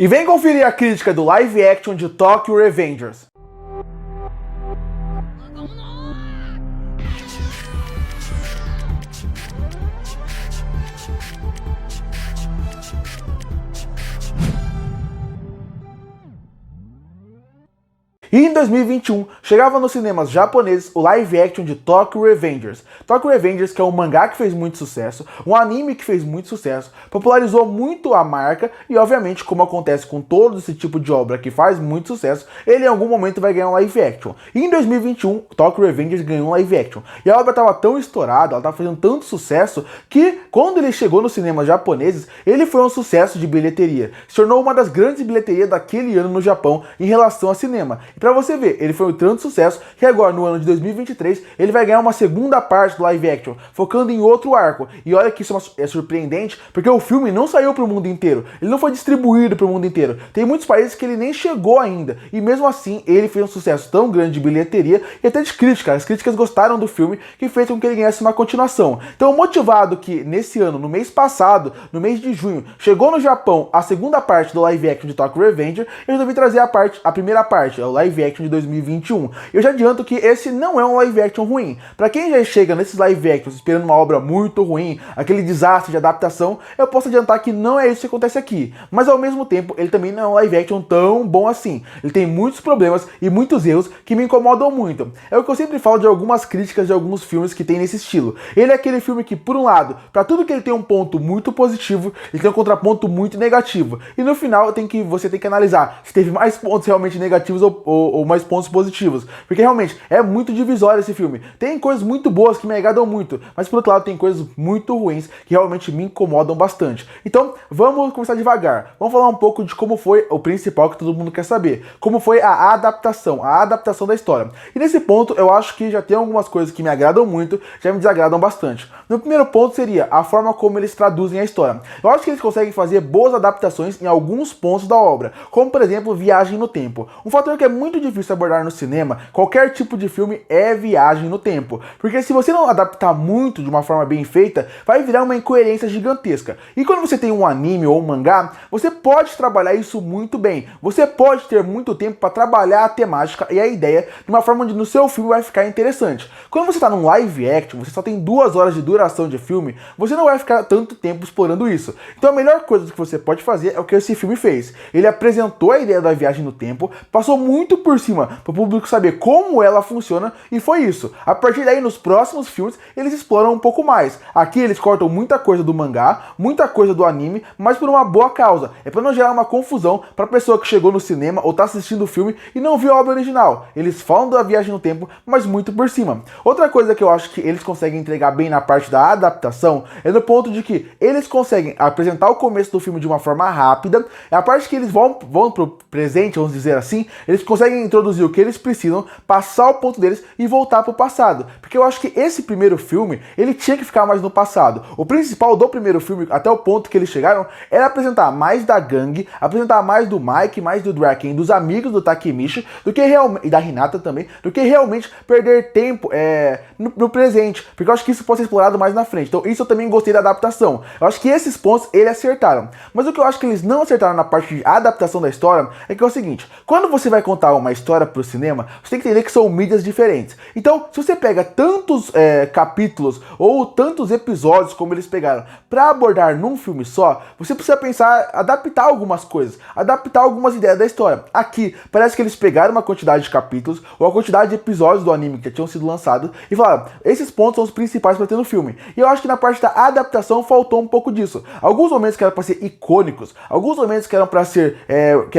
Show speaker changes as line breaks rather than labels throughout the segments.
E vem conferir a crítica do live action de Tokyo Revengers. E em 2021, chegava nos cinemas japoneses o live action de Tokyo Revengers. Tokyo Revengers, que é um mangá que fez muito sucesso, um anime que fez muito sucesso, popularizou muito a marca e, obviamente, como acontece com todo esse tipo de obra que faz muito sucesso, ele em algum momento vai ganhar um live action. E em 2021, Tokyo Revengers ganhou um live action. E a obra estava tão estourada, ela estava fazendo tanto sucesso, que quando ele chegou nos cinemas japoneses, ele foi um sucesso de bilheteria. Se tornou uma das grandes bilheterias daquele ano no Japão em relação a cinema. Pra você ver, ele foi um tanto sucesso que agora, no ano de 2023, ele vai ganhar uma segunda parte do live action, focando em outro arco. E olha que isso é surpreendente, porque o filme não saiu pro mundo inteiro, ele não foi distribuído pro mundo inteiro. Tem muitos países que ele nem chegou ainda, e mesmo assim, ele fez um sucesso tão grande de bilheteria e até de crítica. As críticas gostaram do filme, que fez com que ele ganhasse uma continuação. Então, motivado que nesse ano, no mês passado, no mês de junho, chegou no Japão a segunda parte do live action de Tokyo Revenger, eu resolvi trazer a primeira parte, o live action de 2021. Eu já adianto que esse não é um live action ruim. Pra quem já chega nesses live actions esperando uma obra muito ruim, aquele desastre de adaptação, eu posso adiantar que não é isso que acontece aqui. Mas ao mesmo tempo, ele também não é um live action tão bom assim. Ele tem muitos problemas e muitos erros que me incomodam muito. É o que eu sempre falo de algumas críticas de alguns filmes que tem nesse estilo. Ele é aquele filme que, por um lado, pra tudo que ele tem um ponto muito positivo, ele tem um contraponto muito negativo. E no final você tem que analisar se teve mais pontos realmente negativos ou mais pontos positivos, porque realmente é muito divisório esse filme. Tem coisas muito boas que me agradam muito, mas por outro lado tem coisas muito ruins que realmente me incomodam bastante. Então vamos começar devagar, vamos falar um pouco de como foi o principal que todo mundo quer saber, como foi a adaptação da história. E nesse ponto eu acho que já tem algumas coisas que me agradam muito, já me desagradam bastante. No primeiro ponto seria a forma como eles traduzem a história. Eu acho que eles conseguem fazer boas adaptações em alguns pontos da obra, como por exemplo viagem no tempo. Um fator que é muito difícil abordar no cinema, qualquer tipo de filme, é viagem no tempo. Porque se você não adaptar muito de uma forma bem feita, vai virar uma incoerência gigantesca. E quando você tem um anime ou um mangá, você pode trabalhar isso muito bem. Você pode ter muito tempo para trabalhar a temática e a ideia de uma forma onde no seu filme vai ficar interessante. Quando você está num live action, você só tem 2 horas de duração de filme, você não vai ficar tanto tempo explorando isso. Então a melhor coisa que você pode fazer é o que esse filme fez. Ele apresentou a ideia da viagem no tempo, passou muito por cima para o público saber como ela funciona, e foi isso. A partir daí, nos próximos filmes, eles exploram um pouco mais. Aqui eles cortam muita coisa do mangá, muita coisa do anime, mas por uma boa causa. É para não gerar uma confusão para a pessoa que chegou no cinema ou está assistindo o filme e não viu a obra original. Eles falam da viagem no tempo, mas muito por cima. Outra coisa que eu acho que eles conseguem entregar bem na parte da adaptação é no ponto de que eles conseguem apresentar o começo do filme de uma forma rápida. É a parte que eles vão pro presente, vamos dizer assim, eles conseguem introduzir o que eles precisam, passar o ponto deles e voltar pro passado. Porque eu acho que esse primeiro filme, ele tinha que ficar mais no passado. O principal do primeiro filme, até o ponto que eles chegaram, era apresentar mais da gangue, apresentar mais do Mike, mais do Draken, dos amigos do Takemichi, do que realmente, e da Hinata também, do que realmente perder tempo no presente. Porque eu acho que isso pode ser explorado mais na frente. Então isso eu também gostei da adaptação. Eu acho que esses pontos eles acertaram. Mas o que eu acho que eles não acertaram na parte de adaptação da história é que é o seguinte: quando você vai contar uma história pro cinema, você tem que entender que são mídias diferentes. Então, se você pega tantos capítulos ou tantos episódios como eles pegaram para abordar num filme só, você precisa pensar, adaptar algumas coisas, adaptar algumas ideias da história. Aqui, parece que eles pegaram uma quantidade de capítulos ou a quantidade de episódios do anime que já tinham sido lançados e falaram, esses pontos são os principais para ter no filme. E eu acho que na parte da adaptação faltou um pouco disso. Alguns momentos que eram para ser icônicos, alguns momentos que eram para ser,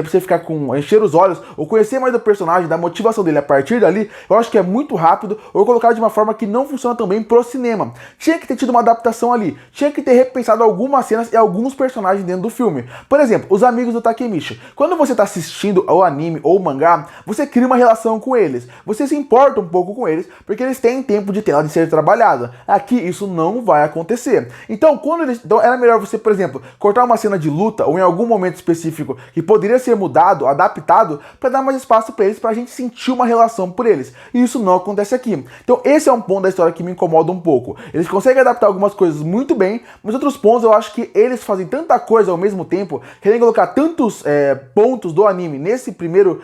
você ficar com encher os olhos ou conhecer mais do personagem, da motivação dele a partir dali, eu acho que é muito rápido ou colocar de uma forma que não funciona tão bem pro cinema. Tinha que ter tido uma adaptação ali, tinha que ter repensado algumas cenas e alguns personagens dentro do filme. Por exemplo, os amigos do Takemichi. Quando você tá assistindo ao anime ou mangá, você cria uma relação com eles, você se importa um pouco com eles, porque eles têm tempo de tela de ser trabalhada. Aqui isso não vai acontecer. Então, então era melhor você, por exemplo, cortar uma cena de luta ou em algum momento específico que poderia ser mudado, adaptado, para dar mais espaço para eles, pra gente sentir uma relação por eles. E isso não acontece aqui. Então esse é um ponto da história que me incomoda um pouco. Eles conseguem adaptar algumas coisas muito bem, mas outros pontos eu acho que eles fazem tanta coisa ao mesmo tempo, querem colocar tantos pontos do anime nesse primeiro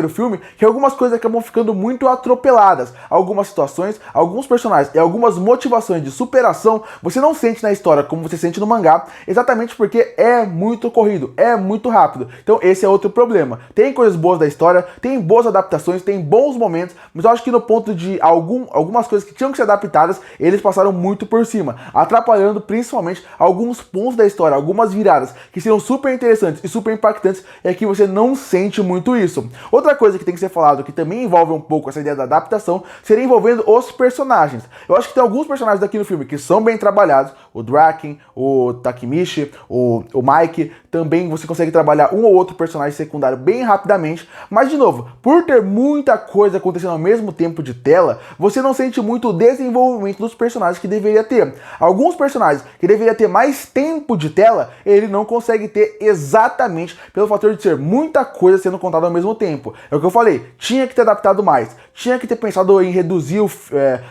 filme, que algumas coisas acabam ficando muito atropeladas. Algumas situações, alguns personagens e algumas motivações de superação você não sente na história como você sente no mangá, exatamente porque é muito corrido, é muito rápido. Então esse é outro problema. Tem coisas boas da história, tem boas adaptações, tem bons momentos, mas eu acho que no ponto de algumas coisas que tinham que ser adaptadas, eles passaram muito por cima, atrapalhando principalmente alguns pontos da história, algumas viradas que seriam super interessantes e super impactantes, é que você não sente muito isso. Outra coisa que tem que ser falado, que também envolve um pouco essa ideia da adaptação, seria envolvendo os personagens. Eu acho que tem alguns personagens aqui no filme que são bem trabalhados, o Draken, o Takemichi, o Mike, também você consegue trabalhar um ou outro personagem secundário bem rapidamente, mas de novo, por ter muita coisa acontecendo ao mesmo tempo de tela, você não sente muito o desenvolvimento dos personagens que deveria ter. Alguns personagens que deveria ter mais tempo de tela, ele não consegue ter exatamente pelo fator de ser muita coisa sendo contada ao mesmo tempo. É o que eu falei, tinha que ter adaptado mais, tinha que ter pensado em reduzir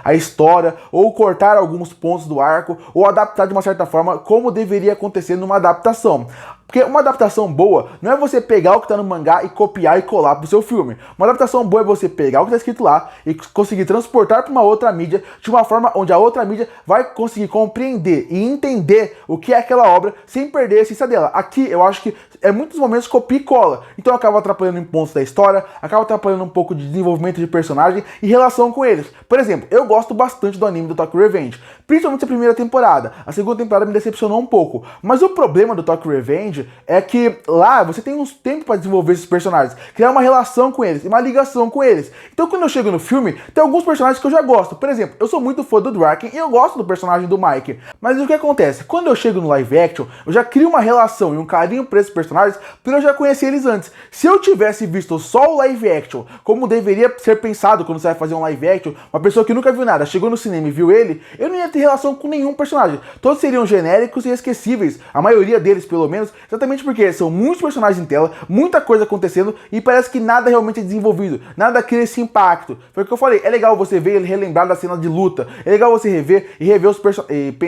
a história, ou cortar alguns pontos do arco, ou adaptar de uma certa forma como deveria acontecer numa adaptação. Porque uma adaptação boa não é você pegar o que está no mangá e copiar e colar pro seu filme. Uma adaptação boa é você pegar o que está escrito lá e conseguir transportar para uma outra mídia de uma forma onde a outra mídia vai conseguir compreender e entender o que é aquela obra sem perder a essência dela. Aqui eu acho que é muitos momentos copia e cola. Então acaba atrapalhando em pontos da história, acaba atrapalhando um pouco de desenvolvimento de personagem e relação com eles. Por exemplo, eu gosto bastante do anime do Tokyo Revenge, principalmente a primeira temporada. A segunda temporada me decepcionou um pouco. Mas o problema do Tokyo Revenge é que lá você tem uns tempos para desenvolver esses personagens, criar uma relação com eles, uma ligação com eles. Então quando eu chego no filme, tem alguns personagens que eu já gosto. Por exemplo, eu sou muito fã do Draken e eu gosto do personagem do Mike. Mas o que acontece? Quando eu chego no live action, eu já crio uma relação e um carinho por esses personagens porque eu já conheci eles antes. Se eu tivesse visto só o live action, como deveria ser pensado quando você vai fazer um live action, uma pessoa que nunca viu nada, chegou no cinema e viu ele, eu não ia ter relação com nenhum personagem. Todos seriam genéricos e esquecíveis, a maioria deles pelo menos, exatamente porque são muitos personagens em tela, muita coisa acontecendo e parece que nada realmente é desenvolvido, nada cria esse impacto. Foi o que eu falei, é legal você ver ele relembrar da cena de luta, é legal você rever e rever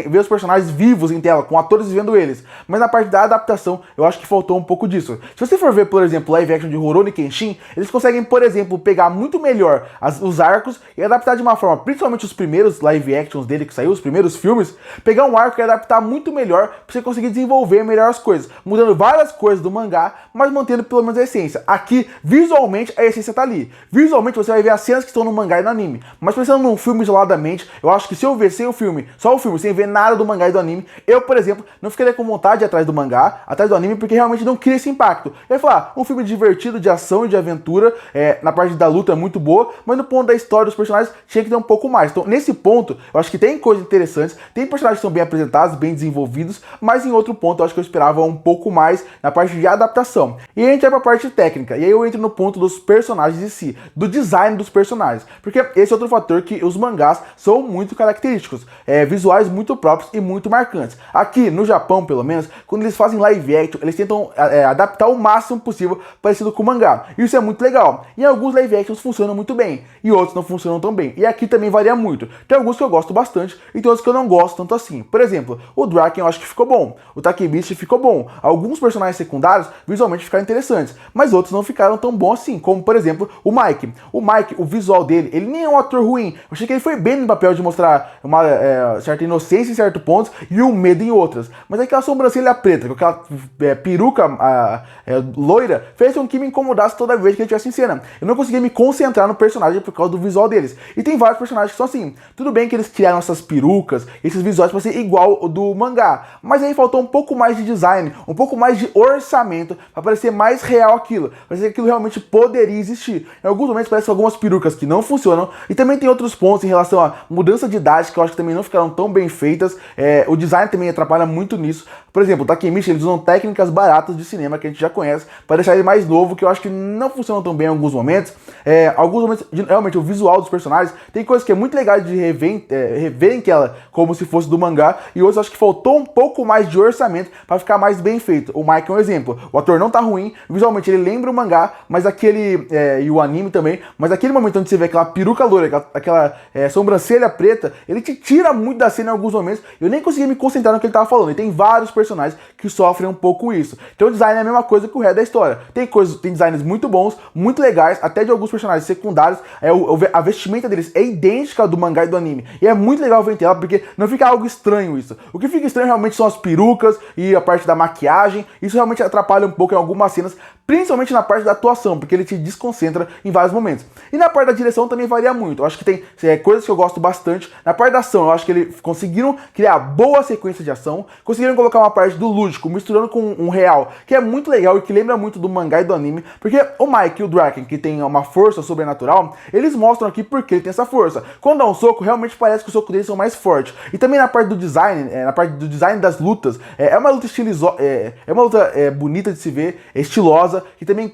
ver os personagens vivos em tela, com atores vivendo eles, mas na parte da adaptação eu acho que faltou um pouco disso. Se você for ver, por exemplo, live action de Rurouni Kenshin, eles conseguem, por exemplo, pegar muito melhor os arcos e adaptar de uma forma, principalmente os primeiros live actions dele que saiu, os primeiros filmes, pegar um arco e adaptar muito melhor pra você conseguir desenvolver melhor as coisas, mudando várias coisas do mangá, mas mantendo pelo menos a essência. Aqui, visualmente, a essência tá ali. Visualmente você vai ver as cenas que estão no mangá e no anime, mas pensando num filme isoladamente, eu acho que se eu ver sem o filme, só o filme, sem ver nada do mangá e do anime, eu, por exemplo, não ficaria com vontade de ir atrás do mangá, atrás do anime, porque realmente não cria esse impacto. Eu ia falar, um filme divertido, de ação e de aventura, na parte da luta é muito boa, mas no ponto da história dos personagens tinha que ter um pouco mais. Então, nesse ponto, eu acho que tem coisas interessantes, tem personagens que são bem apresentados, bem desenvolvidos, mas em outro ponto eu acho que eu esperava um pouco mais na parte de adaptação. E aí a gente vai pra parte técnica, e aí eu entro no ponto dos personagens em si, do design dos personagens, porque esse é outro fator que os mangás são muito característicos, visuais muito próprios e muito marcantes. Aqui, no Japão, pelo menos, quando eles fazem live action, eles tentam adaptar o máximo possível parecido com o mangá. Isso é muito legal. Em alguns live actions funcionam muito bem, e outros não funcionam tão bem. E aqui também varia muito. Tem alguns que eu gosto bastante, e tem outros que eu não gosto tanto assim. Por exemplo, o Draken eu acho que ficou bom, o Takemichi ficou bom, alguns personagens secundários visualmente ficaram interessantes, mas outros não ficaram tão bons assim, como por exemplo o Mike. O Mike, o visual dele, ele nem é um ator ruim. Eu achei que ele foi bem no papel de mostrar uma certa inocência em certos pontos e um medo em outras. Mas aquela sobrancelha preta, com aquela peruca loira, fez com que me incomodasse toda vez que ele estivesse em cena. Eu não conseguia me concentrar no personagem por causa do visual deles. E tem vários personagens que são assim. Tudo bem que eles criaram essas perucas, esses visuais para ser igual ao do mangá, mas aí faltou um pouco mais de design, um pouco mais de orçamento para parecer mais real aquilo, para que aquilo realmente poderia existir. Em alguns momentos parecem algumas perucas que não funcionam, e também tem outros pontos em relação à mudança de idade que eu acho que também não ficaram tão bem feitas. O design também atrapalha muito nisso. Por exemplo, o Takemichi, eles usam técnicas baratas caricatos de cinema que a gente já conhece, para deixar ele mais novo, que eu acho que não funcionam tão bem em alguns momentos. Alguns momentos, realmente, o visual dos personagens, tem coisas que é muito legal de reverem que ela como se fosse do mangá, e outros acho que faltou um pouco mais de orçamento para ficar mais bem feito. O Mike é um exemplo. O ator não tá ruim, visualmente ele lembra o mangá, mas e o anime também, mas aquele momento onde você vê aquela peruca loira, aquela sobrancelha preta, ele te tira muito da cena em alguns momentos. Eu nem consegui me concentrar no que ele tava falando. E tem vários personagens que sofrem um pouco isso. Então o design é a mesma coisa que o resto da história. Tem designs muito bons, muito legais, até de alguns personagens secundários. A vestimenta deles é idêntica ao do mangá e do anime. E é muito legal ver ela, porque não fica algo estranho isso. O que fica estranho realmente são as perucas e a parte da maquiagem. Isso realmente atrapalha um pouco em algumas cenas, principalmente na parte da atuação, porque ele te desconcentra em vários momentos. E na parte da direção também varia muito. Eu acho que tem coisas que eu gosto bastante. Na parte da ação, eu acho que eles conseguiram criar boa sequência de ação, conseguiram colocar uma parte do lúdico misturando com um real, que é muito legal e que lembra muito do mangá e do anime, porque o Mike e o Draken, que tem uma força sobrenatural, eles mostram aqui porque ele tem essa força. Quando dá um soco, realmente parece que os socos deles são mais fortes. E também na parte do design, das lutas, é uma luta bonita de se ver, estilosa, que também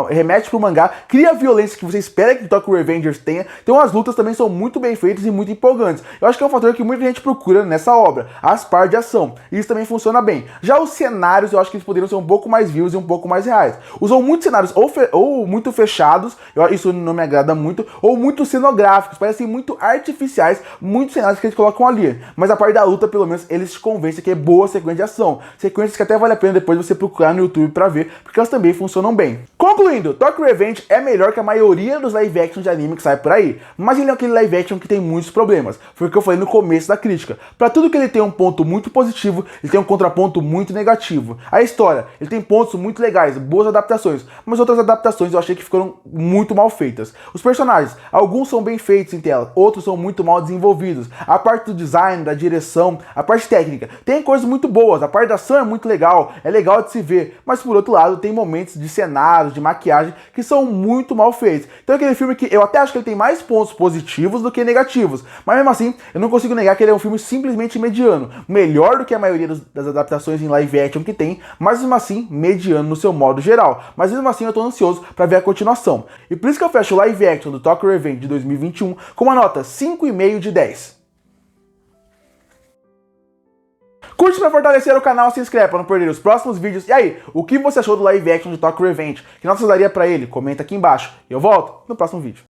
remete pro mangá, cria a violência que você espera que Tokyo Revengers tenha. Então as lutas também são muito bem feitas e muito empolgantes. Eu acho que é um fator que muita gente procura nessa obra, as partes de ação. E isso também funciona bem. Já os cenários, eu acho que eles poderiam ser um pouco mais vivos e um pouco mais reais. Usam muitos cenários ou muito fechados, isso não me agrada muito, ou muito cenográficos, parecem muito artificiais, muitos cenários que eles colocam ali. Mas a parte da luta, pelo menos, eles te convencem que é boa sequência de ação. Sequências que até vale a pena depois você procurar no YouTube pra ver, porque elas também funcionam bem. Concluindo, Tokyo Revenge é melhor que a maioria dos live action de anime que sai por aí, mas ele é aquele live action que tem muitos problemas. Foi o que eu falei no começo da crítica. Pra tudo que ele tem um ponto muito positivo, ele tem um contraponto muito negativo. A história, ele tem pontos muito legais, boas adaptações, mas outras adaptações eu achei que ficaram muito mal feitas. Os personagens, alguns são bem feitos em tela, outros são muito mal desenvolvidos. A parte do design, da direção, a parte técnica, tem coisas muito boas, a parte da ação é muito legal, é legal de se ver, mas por outro lado tem momentos de cenários, de maquiagem, que são muito mal feitos. Então é aquele filme que eu até acho que ele tem mais pontos positivos do que negativos, mas mesmo assim eu não consigo negar que ele é um filme simplesmente mediano, melhor do que a maioria das adaptações em live action que tem, mas mesmo assim mediano no seu modo geral. Mas mesmo assim eu tô ansioso pra ver a continuação. E por isso que eu fecho o live action do Tokyo Revenge de 2021 com uma nota 5,5 de 10. Curte pra fortalecer o canal, se inscreve pra não perder os próximos vídeos. E aí, o que você achou do live action de Tokyo Revenge? Que nota você daria pra ele? Comenta aqui embaixo. E eu volto no próximo vídeo.